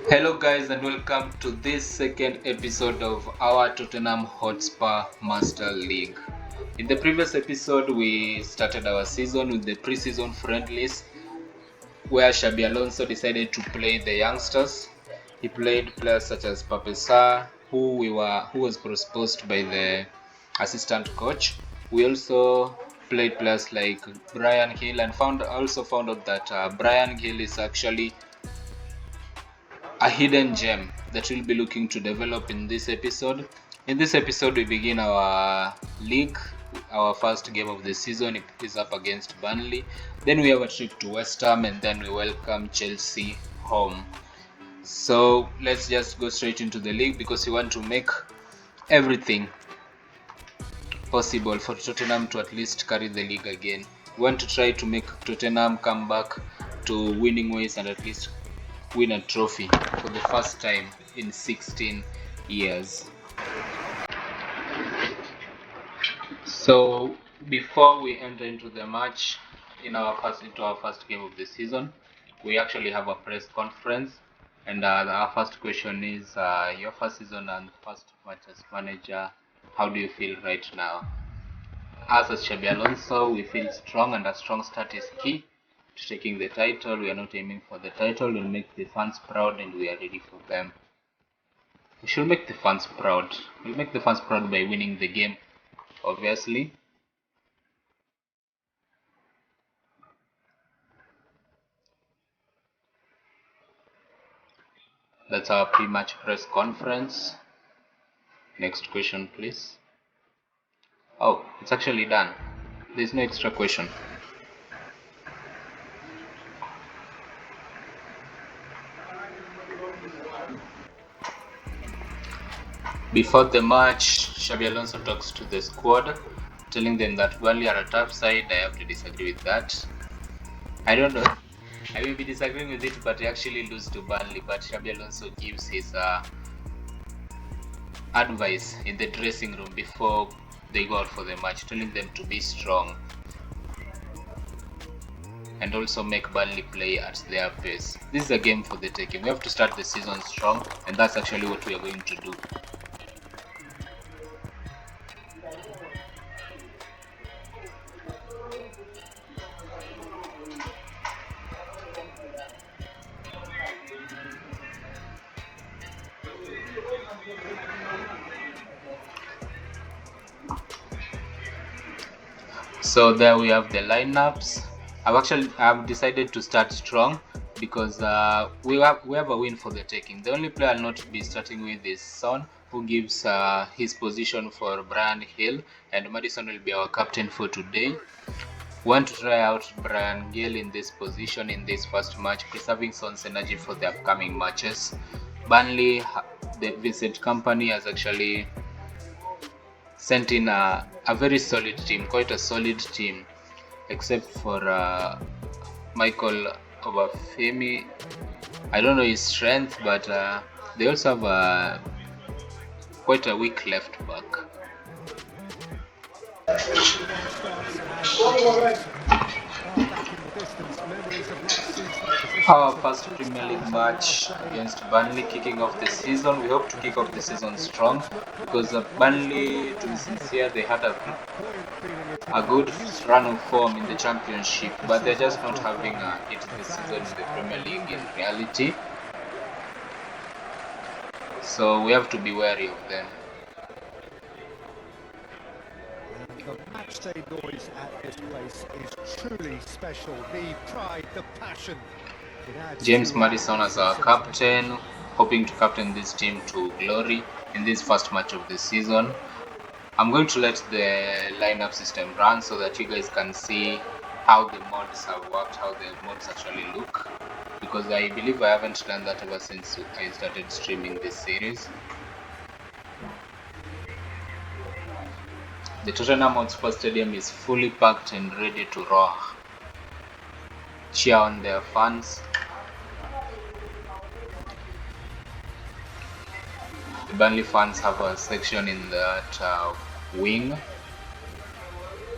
Hello guys and welcome to this second episode of our Tottenham Hotspur Master League. In the previous episode we started our season with the pre-season friendlies where Xabi Alonso decided to play the youngsters. He played players such as Pape Sarr, who was proposed by the assistant coach. We also played players like Brian Hill and also found out that Brian Hill is actually a hidden gem that we'll be looking to develop in this episode. In this episode, we begin our league. Our first game of the season is up against Burnley. Then we have a trip to West Ham, and then we welcome Chelsea home. So let's just go straight into the league because we want to make everything possible for Tottenham to at least carry the league again. We want to try to make Tottenham come back to winning ways and at least win a trophy for the first time in 16 years. So before we enter into the match into our first game of the season, we actually have a press conference, and our first question is your first season and first match as manager. How do you feel right now? As Xabi Alonso, we feel strong, and a strong start is key to taking the title. We are not aiming for the title. We'll make the fans proud, and we are ready for them. We should make the fans proud. We'll make the fans proud by winning the game, obviously. That's our pre-match press conference. Next question, please. Oh, it's actually done. There's no extra question. Before the match, Xabi Alonso talks to the squad, telling them that Burnley are a tough side. I have to disagree with that. I don't know. I may be disagreeing with it, but he actually lose to Burnley. But Xabi Alonso gives his advice in the dressing room before they go out for the match, telling them to be strong and also make Burnley play at their pace. This is a game for the taking. We have to start the season strong, and that's actually what we are going to do. So there we have the lineups. I've decided to start strong because we have a win for the taking. The only player I'll not be starting with is Son, who gives his position for Brian Hill, and Madison will be our captain for today. We want to try out Brian Gill in this position in this first match, preserving Son's energy for the upcoming matches. Burnley, the Vincent Company has actually sent in a very solid team, quite a solid team, except for Michael Obafemi. I don't know his strength, but they also have quite a weak left back. Our first Premier League match against Burnley, kicking off the season. We hope to kick off the season strong because Burnley, to be sincere, they had a good run of form in the Championship, but they're just not having it this season in the Premier League in reality. So we have to be wary of them. The matchday noise at this place is truly special. The pride, the passion. James Maddison as our captain, hoping to captain this team to glory in this first match of the season. I'm going to let the lineup system run so that you guys can see how the mods have worked, how the mods actually look, because I believe I haven't done that ever since I started streaming this series. The Tottenham Hotspur Stadium is fully packed and ready to roar. Cheer on their fans. The Burnley fans have a section in that wing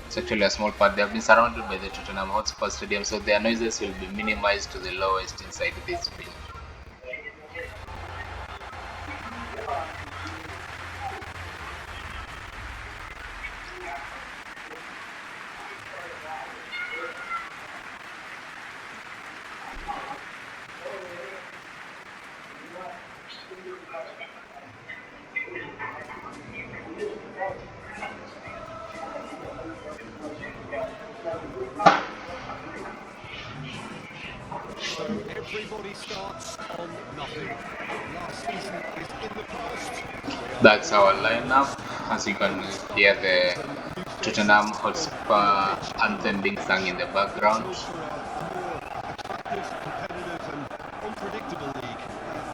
It's actually a small part. They have been surrounded by the Tottenham Hotspur Stadium, so their noises will be minimized to the lowest inside this bin. So everybody starts on nothing. Last season is in the past. That's our lineup. As you can hear the Tottenham Hotspur anthem being sung in the background. For a more attractive, competitive and unpredictable league.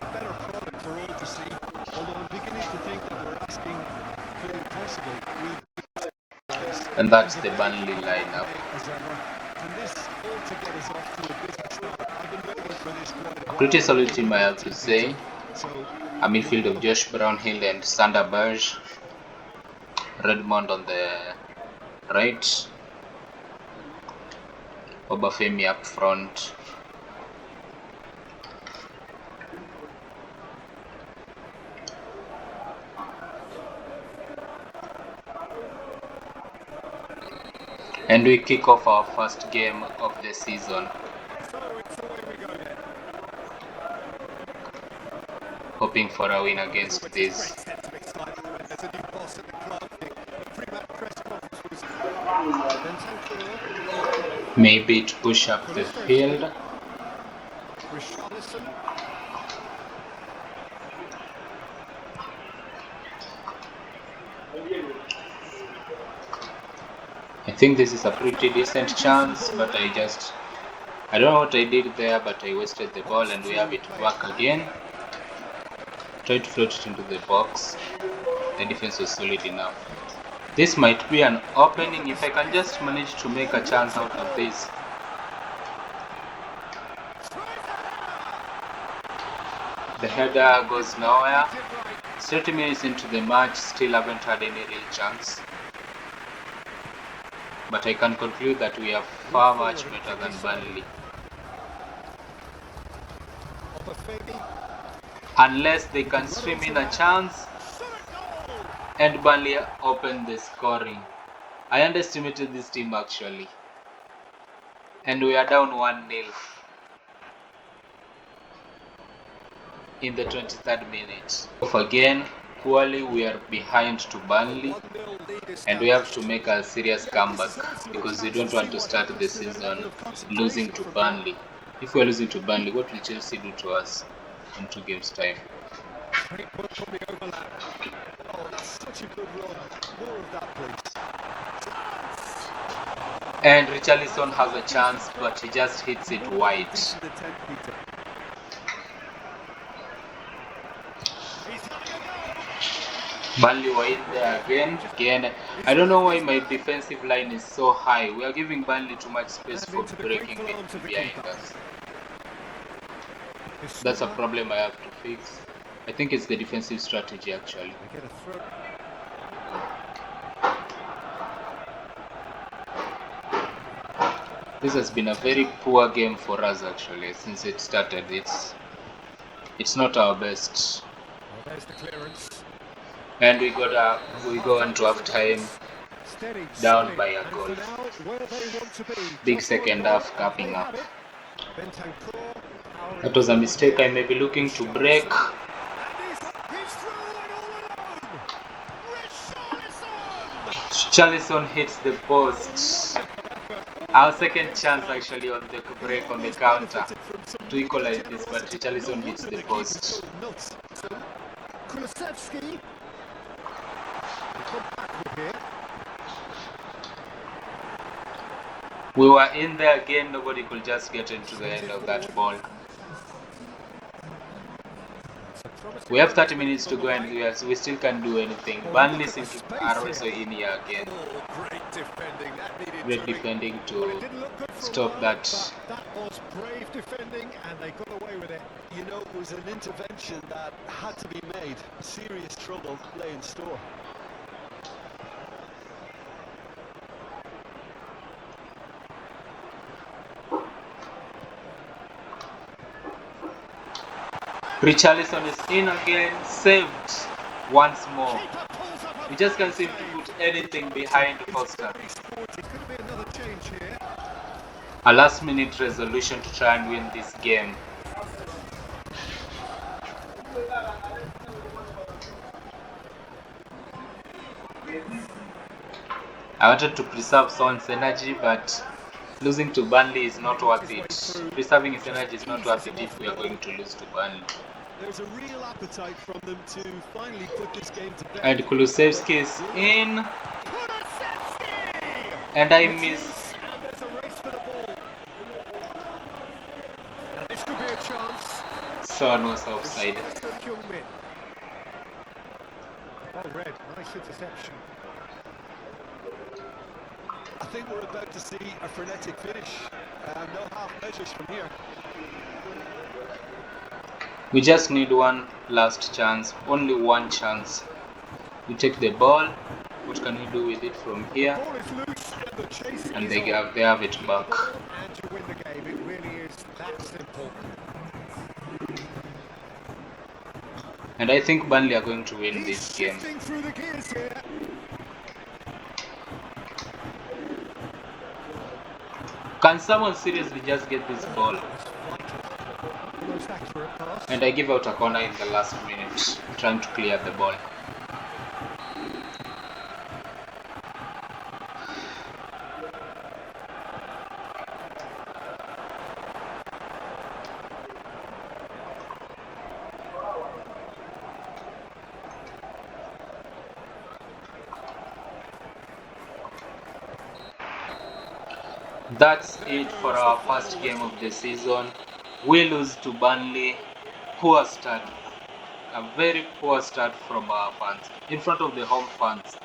A better product for all to see. Although I'm beginning to think that we're asking for the impossible. And that's the Burnley lineup. As ever. And this all to get us off to a busy start. I've been waiting for this quite a A pretty solid team, I have to say. So A midfield of Josh Brownhill and Sander Berge. Redmond on the right. Obafemi up front. And we kick off our first game of the season. Hoping for a win against this. Maybe to push up the field. I think this is a pretty decent chance, but I don't know what I did there, but I wasted the ball and we have it back again. Tried to float it into the box. The defense was solid enough. This might be an opening if I can just manage to make a chance out of this. The header goes nowhere. 30 minutes into the match, still haven't had any real chance. But I can conclude that we are far much better than Burnley. Unless they can stream in a chance and Burnley open the scoring. I underestimated this team actually. And we are down 1-0 in the 23rd minute. Again, poorly, we are behind to Burnley and we have to make a serious comeback because we don't want to start the season losing to Burnley. If we are losing to Burnley, what will Chelsea do to us in 2 games' time? And Richarlison has a chance, but he just hits it wide. Burnley were in there again. I don't know why my defensive line is so high. We are giving Burnley too much space for breaking it behind us. That's a problem I have to fix. I think it's the defensive strategy actually. This has been a very poor game for us actually since it started. It's not our best. There's the clearance. And we go into half time down by a goal. Big second half coming up. That was a mistake I may be looking to break. Richarlison hits the post. Our second chance actually on the break on the counter to equalize this, but Richarlison hits the post. We were in there again, nobody could just get into the end of that ball. We have 30 minutes to go and we still can't do anything. Burnley are also in here again. Great defending to stop that. That was brave defending and they got away with it. You know, it was an intervention that had to be made. Serious trouble lay in store. Richarlison is in again, saved once more. We just can't seem to put anything behind Foster. A last minute resolution to try and win this game. I wanted to preserve Son's energy, but losing to Burnley is not worth it. Preserving his energy is not worth it if we are going to lose to Burnley. There's a real appetite from them to finally put this game to bed. And Kulusevski is in. And I miss. There's a race for the ball. This could be a chance. Son was offside. Well read, nice interception. I think we're about to see a frenetic finish. No half measures from here. We just need one last chance, only one chance. We take the ball. What can we do with it from here? Ball is loose and the chase And is they on. have it back. And you win the game. It really is that simple. And I think Burnley are going to win this game. Shifting through the gears here. Can someone seriously just get this ball? Most accurate pass. And I give out a corner in the last minute, trying to clear the ball. That's it for our first game of the season. We lose to Burnley. Poor start. A very poor start from our fans. In front of the home fans.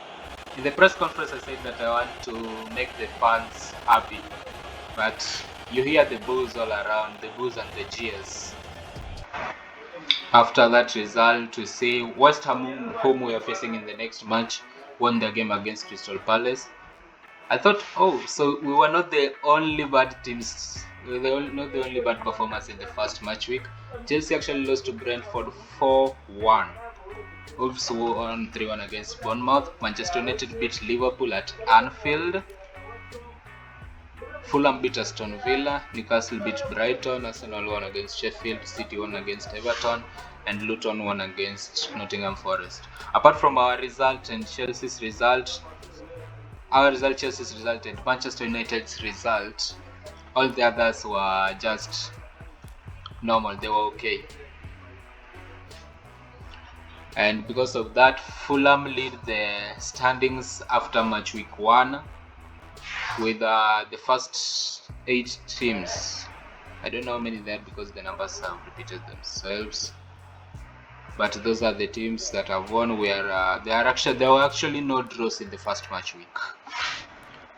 In the press conference I said that I want to make the fans happy. But you hear the boos all around. The boos and the jeers. After that result, we see West Ham, whom we are facing in the next match, won their game against Crystal Palace. I thought, oh, so we were not the only bad teams, we were not the only bad performers in the first match week. Chelsea actually lost to Brentford 4-1. Wolves won 3-1 against Bournemouth. Manchester United beat Liverpool at Anfield. Fulham beat Aston Villa. Newcastle beat Brighton. Arsenal won against Sheffield. City won against Everton. And Luton won against Nottingham Forest. Apart from our result and Chelsea's result, Chelsea's result and Manchester United's result, all the others were just normal, they were okay. And because of that, Fulham lead the standings after match week 1 with the first 8 teams. I don't know how many there because the numbers have repeated themselves. But those are the teams that have won. Where there were actually no draws in the first match week.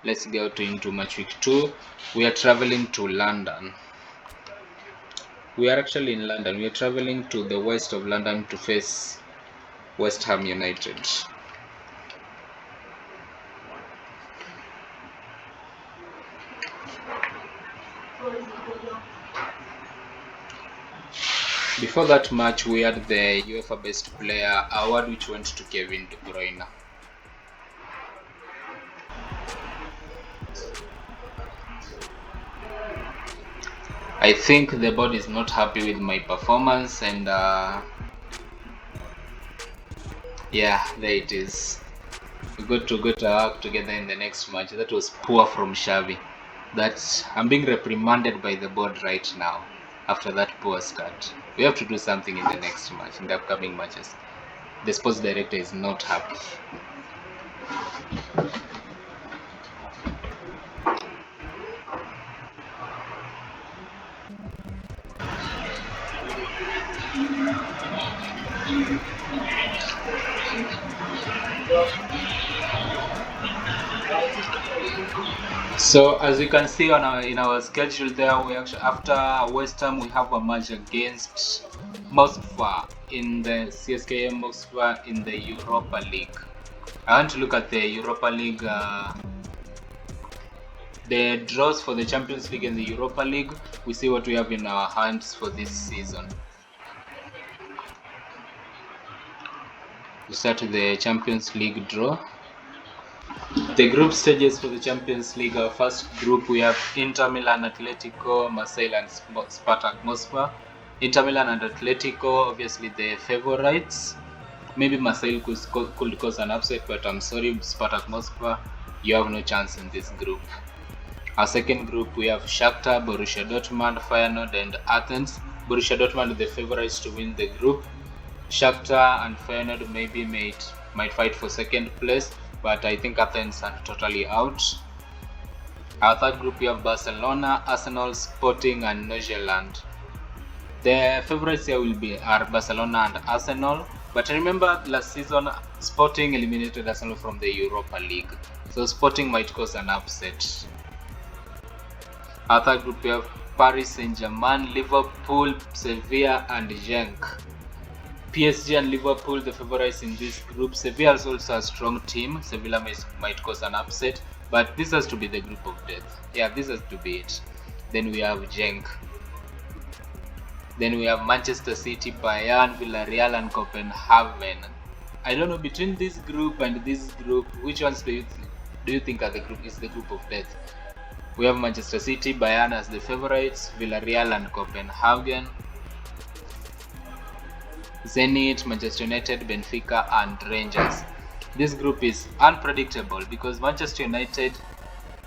Let's go into match week 2. We are traveling to London. We are actually in London. We are traveling to the west of London to face West Ham United. Before that match, we had the UEFA Best Player award, which went to Kevin De Bruyne. I think the board is not happy with my performance, and yeah, there it is. We got to work together in the next match. That was poor from Xavi. I'm being reprimanded by the board right now after that poor start. We have to do something in the next match, in the upcoming matches. The sports director is not happy. So as you can see in our schedule there, we actually, after West Ham, we have a match against Moscow in the CSKA Moscow in the Europa League. I want to look at the Europa League, the draws for the Champions League and the Europa League. We see what we have in our hands for this season. We start with the Champions League draw. The group stages for the Champions League. Our first group, we have Inter Milan, Atletico, Marseille, and Spartak Moscow. Inter Milan and Atletico, obviously the favorites. Maybe Marseille could cause an upset, but I'm sorry, Spartak Moscow, you have no chance in this group. Our second group, we have Shakhtar, Borussia Dortmund, Feyenoord, and Athens. Borussia Dortmund, the favorites to win the group. Shakhtar and Feyenoord maybe might fight for second place, but I think Athens are totally out. Our third group, we have Barcelona, Arsenal, Sporting, and Nordsjælland. The favorites here are Barcelona and Arsenal, but remember last season Sporting eliminated Arsenal from the Europa League, so Sporting might cause an upset. Our third group, we have Paris Saint-Germain, Liverpool, Sevilla, and Genk. PSG and Liverpool, the favorites in this group. Sevilla is also a strong team. Sevilla might cause an upset, but this has to be the group of death. Yeah, this has to be it. Then we have Genk. Then we have Manchester City, Bayern, Villarreal, and Copenhagen. I don't know, between this group and this group, which ones do you think is the group of death? We have Manchester City, Bayern as the favorites, Villarreal and Copenhagen, Zenit, Manchester United, Benfica, and Rangers. This group is unpredictable because Manchester United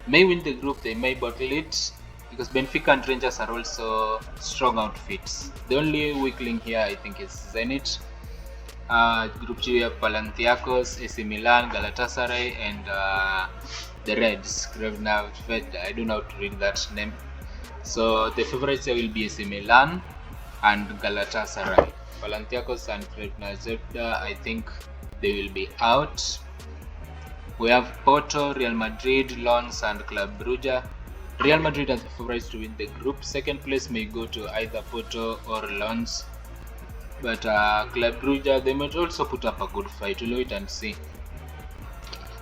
may win the group, they may bottle it, because Benfica and Rangers are also strong outfits. The only weak link here I think is Zenit. Group G, we have Panathinaikos, AC Milan, Galatasaray, and the Reds. I don't know how to read that name. So the favorites here will be AC Milan and Galatasaray. Panathinaikos and Krasnodar, I think they will be out. We have Porto, Real Madrid, Lens, and Club Brugge. Real Madrid are the favorites to win the group. Second place may go to either Porto or Lens, but Club Brugge, they might also put up a good fight. We'll wait and see.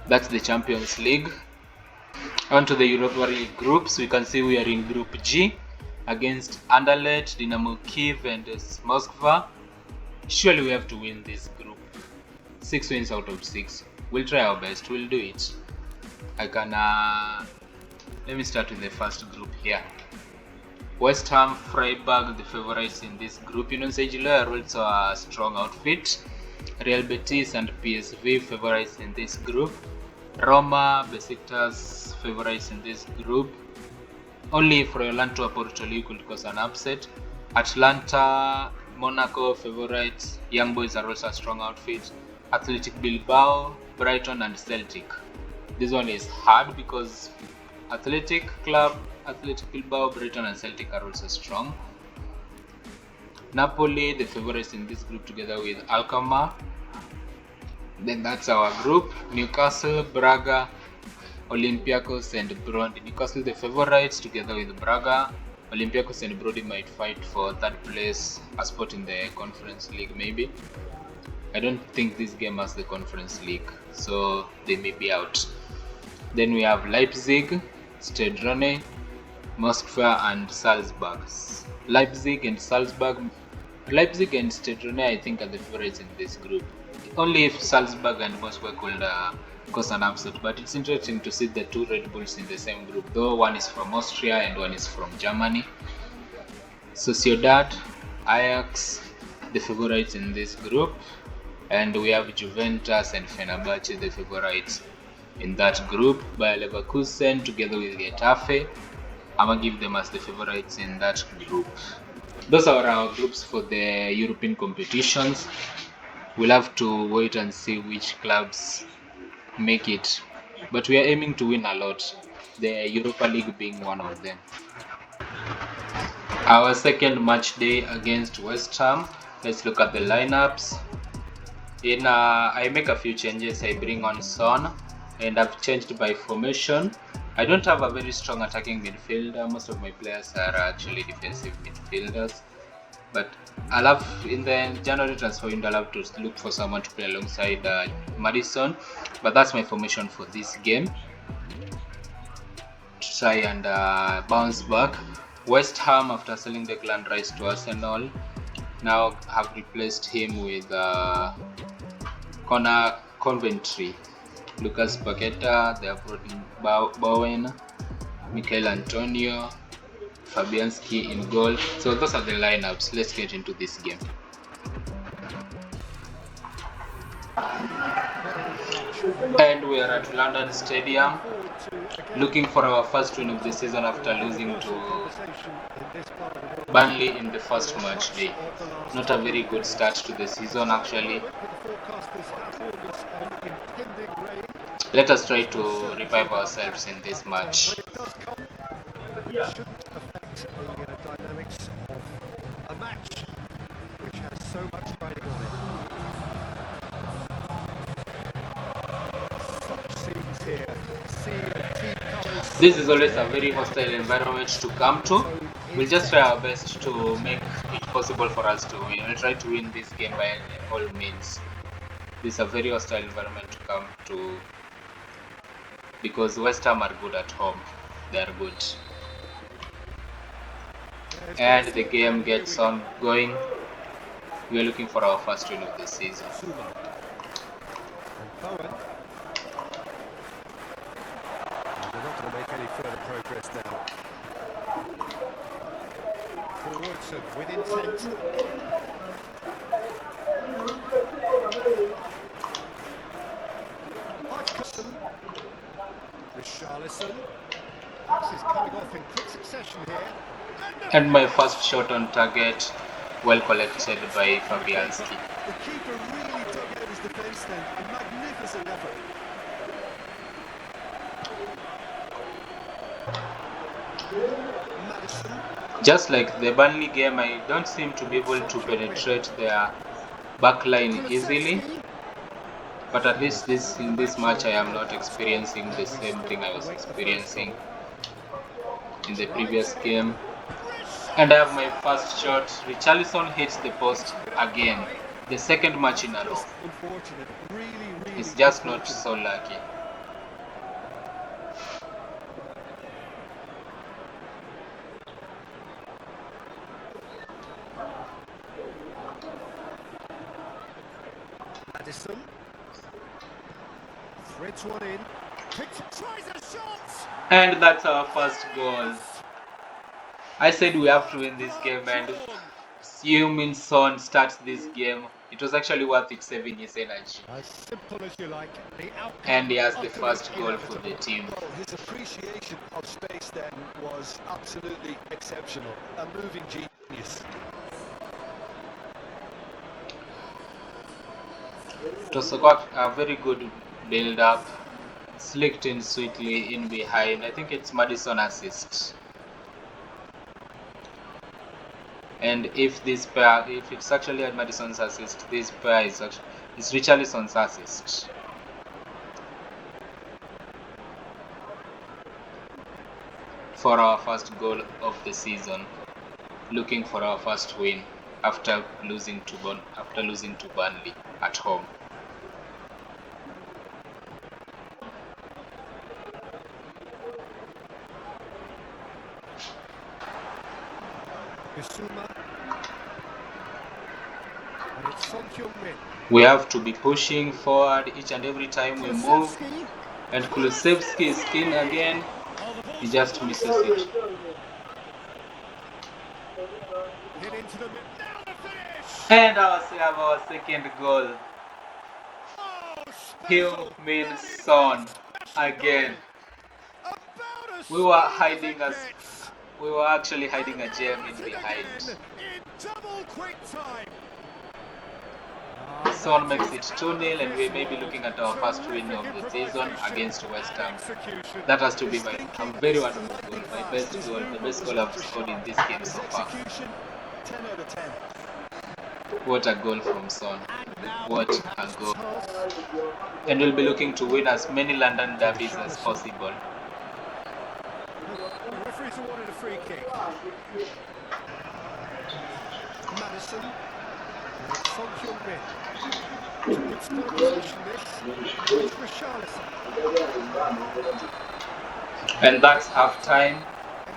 That's the Champions League. On to the Europa League groups. We can see we are in Group G against Anderlecht, Dynamo Kiev, and Moscow. Surely we have to win this group. 6 wins out of 6. We'll try our best. We'll do it. Let me start with the first group here. West Ham, Freiburg, the favorites in this group. Union Saint-Gilloise are also a strong outfit. Real Betis and PSV favorites in this group. Roma, Besiktas favorites in this group. Only if Royal Porto could cause an upset. Atlanta, Monaco favorites. Young Boys are also a strong outfit. Athletic Bilbao, Brighton, and Celtic. This one is hard because Athletic Bilbao, Brighton, and Celtic are also strong. Napoli, the favorites in this group together with Alkmaar. Then that's our group. Newcastle, Braga, Olympiacos, and Brody. Newcastle the favorites together with Braga. Olympiacos and Brody might fight for third place, a spot in the Conference League maybe. I don't think this game has the Conference League, so they may be out. Then we have Leipzig, Stade Rennais, Moscow, and Salzburg. Leipzig and Stade Rennais I think are the favorites in this group. Only if Salzburg and Moscow could cause an upset, but it's interesting to see the two Red Bulls in the same group, though one is from Austria and one is from Germany. Sociedad, Ajax, the favorites in this group, and we have Juventus and Fenerbahce, the favorites in that group. Bayer Leverkusen together with Getafe, I'm gonna give them as the favorites in that group. Those are our groups for the European competitions. We'll have to wait and see which clubs make it, but we are aiming to win a lot, the Europa League being one of them. Our second match day against West Ham. Let's look at the lineups. I make a few changes. I bring on Son, and I've changed by formation. I don't have a very strong attacking midfielder. Most of my players are actually defensive midfielders, but in the January transfer window, I'll have to look for someone to play alongside Madison. But that's my formation for this game, to try and bounce back. West Ham, after selling Declan Rice to Arsenal, now have replaced him with Corner Coventry. Lucas Paqueta, they have brought in Bowen, Michael Antonio, Fabianski in goal. So those are the lineups. Let's get into this game. And we are at London Stadium, looking for our first win of the season after losing to Burnley in the first match day. Not a very good start to the season actually. Let us try to revive ourselves in this match. Dynamics of a match which has so much riding on it. Such scenes here. This is always a very hostile environment to come to. We'll just try our best to make it possible for us to win. We'll try to win this game by all means. This is a very hostile environment to come to because West Ham are good at home. They are good. And the game gets on going. We are looking for our first win of the season. They're not going to make any further progress now. Forwards with intent. Richarlison. This is coming off in quick succession here. And my first shot on target, well collected by Fabianski. The keeper really took out his defence then. A magnificent effort. Just like the Burnley game, I don't seem to be able to penetrate their backline easily. But at least in this match, I am not experiencing the same thing I was experiencing in the previous game. And I have my first shot. Richarlison hits the post again. The second match in a row. It's just not so lucky. Madison threads one in. Tries a shot. And that's our first goal. I said we have to win this game, and Heung-min Son starts this game. It was actually worth it saving his energy. As simple as you like. And he has the first goal for the team. Well, his appreciation of space then was absolutely exceptional. A moving genius. It was a very good build-up. Slicked in sweetly in behind. I think it's Madison assist. And if it's actually at Madison's assist, this pair is Richarlison's assist. For our first goal of the season, looking for our first win after losing to Burnley at home. We have to be pushing forward each and every time we move. And Kulusevski is in again. He just misses it. And we have our second goal. Heung-min Son again. We were actually hiding a gem in behind. Son makes it 2-0, and we may be looking at our first win of the season against West Ham. That has to be a very wonderful goal, my best goal, the best goal I've scored in this game so far. 10 out of 10. What a goal from Son. What a goal. And we'll be looking to win as many London derbies as possible. The referees awarded a free kick. Madison. Son Heung-min. Good score position this. Richarlison. And that's half time.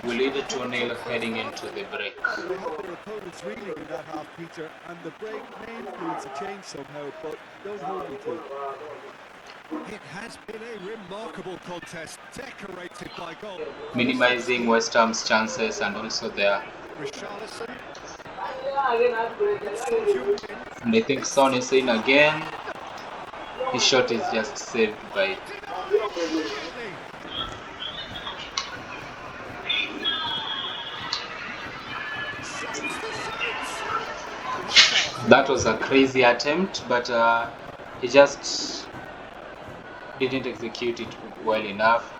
We lead 2-0 heading into the break. They had their opponents reeling in that half, Peter, and the break may influence a change somehow, but don't hold me to it. It has been a remarkable contest, decorated by goal. Minimizing West Ham's chances and also their. Richarlison. And I think Son is in again. His shot is just saved by. That was a crazy attempt, but he just didn't execute it well enough.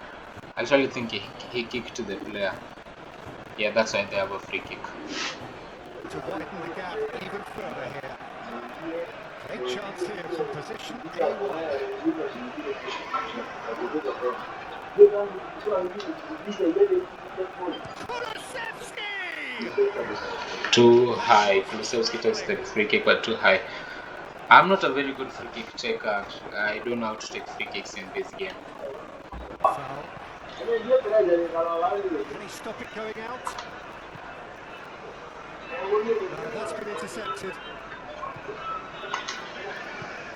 I actually think he kicked to the player. Yeah, that's why they have a free kick. To widen the gap even further here. Great chance here from position A1. Too high. Kulusevski takes the free kick, but too high. I'm not a very good free kick taker. I don't know how to take free kicks in this game. Foul. Can he stop it going out? That's been intercepted.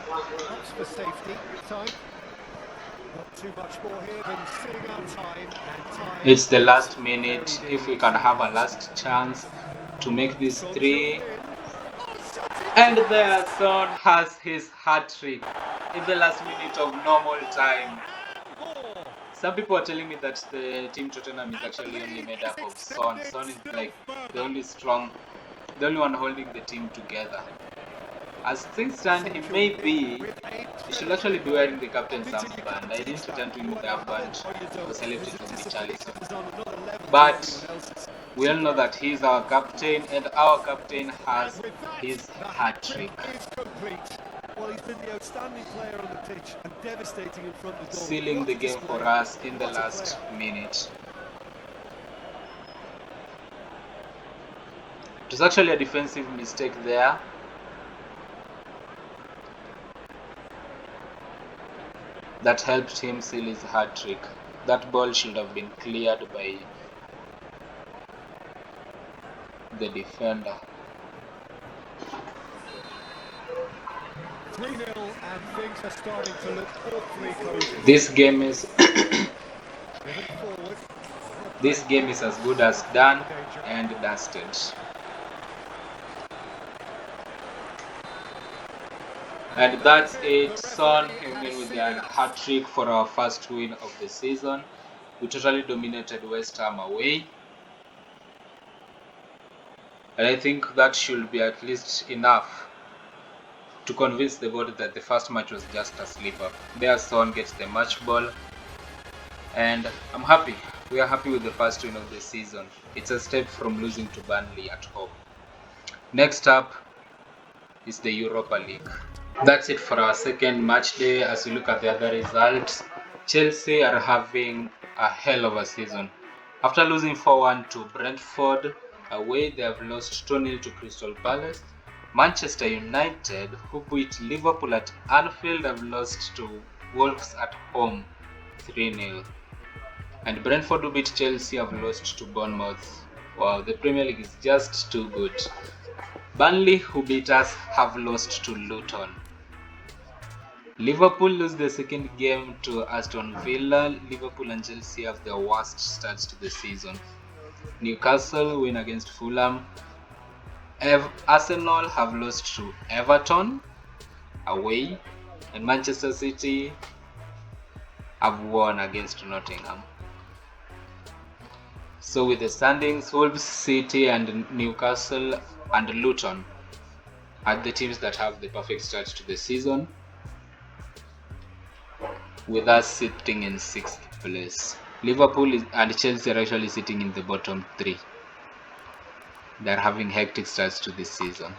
Opts for safety. Time. Not too much more here than filling out time. And time. It's the last minute. If we can have a last chance to make this 3. And there, Son has his hat-trick in the last minute of normal time. Some people are telling me that the team Tottenham is actually only made up of Son. Son is like the only one holding the team together. As things stand, he may be. He should actually be wearing the captain's armband. I didn't return to him the armband because I left it with Richarlison. But we all know that he's our captain, and our captain has his hat-trick. Well, he's been the outstanding player on the pitch and devastating in front of the goal. Sealing the game for us in the last minute. It was actually a defensive mistake there. That helped him seal his hat-trick. That ball should have been cleared by the defender. 3-0 and things are starting to look awfully cozy. This game is this game is as good as done and dusted. And that's it. Son came in with a hat-trick for our first win of the season. We totally dominated West Ham away. And I think that should be at least enough to convince the board that the first match was just a slip-up. There, Son gets the match ball. And I'm happy. We are happy with the first win of the season. It's a step from losing to Burnley at home. Next up is the Europa League. That's it for our second match day. As we look at the other results, Chelsea are having a hell of a season. After losing 4-1 to Brentford away, they have lost 2-0 to Crystal Palace. Manchester United, who beat Liverpool at Anfield, have lost to Wolves at home 3-0. And Brentford, who beat Chelsea, have lost to Bournemouth. Wow, the Premier League is just too good. Burnley, who beat us, have lost to Luton. Liverpool lose the second game to Aston Villa. Liverpool and Chelsea have their worst starts to the season. Newcastle win against Fulham. Arsenal have lost to Everton away. And Manchester City have won against Nottingham. So with the standings, Wolves, City and Newcastle and Luton are the teams that have the perfect start to the season, with us sitting in 6th place. Liverpool and Chelsea are actually sitting in the bottom 3. They're having hectic starts to this season.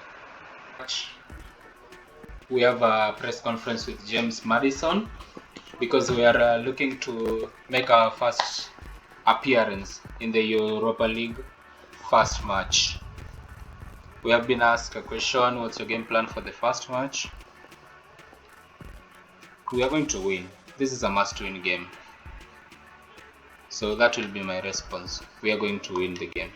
We have a press conference with James Maddison because we are looking to make our first appearance in the Europa League first match. We have been asked a question: what's your game plan for the first match? We are going to win. This is a must-win game. So that will be my response. We are going to win the game.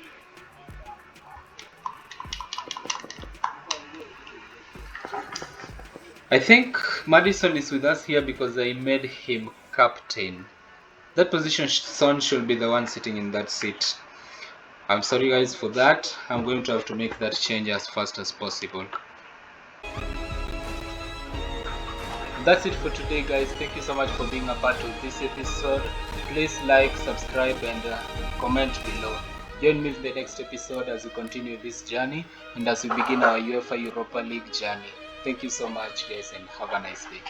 I think Madison is with us here because I made him captain. That position, Son should be the one sitting in that seat. I'm sorry guys for that. I'm going to have to make that change as fast as possible. That's it for today guys. Thank you so much for being a part of this episode. Please like, subscribe and comment below. Join me in the next episode as we continue this journey and as we begin our UEFA Europa League journey. Thank you so much guys and have a nice day.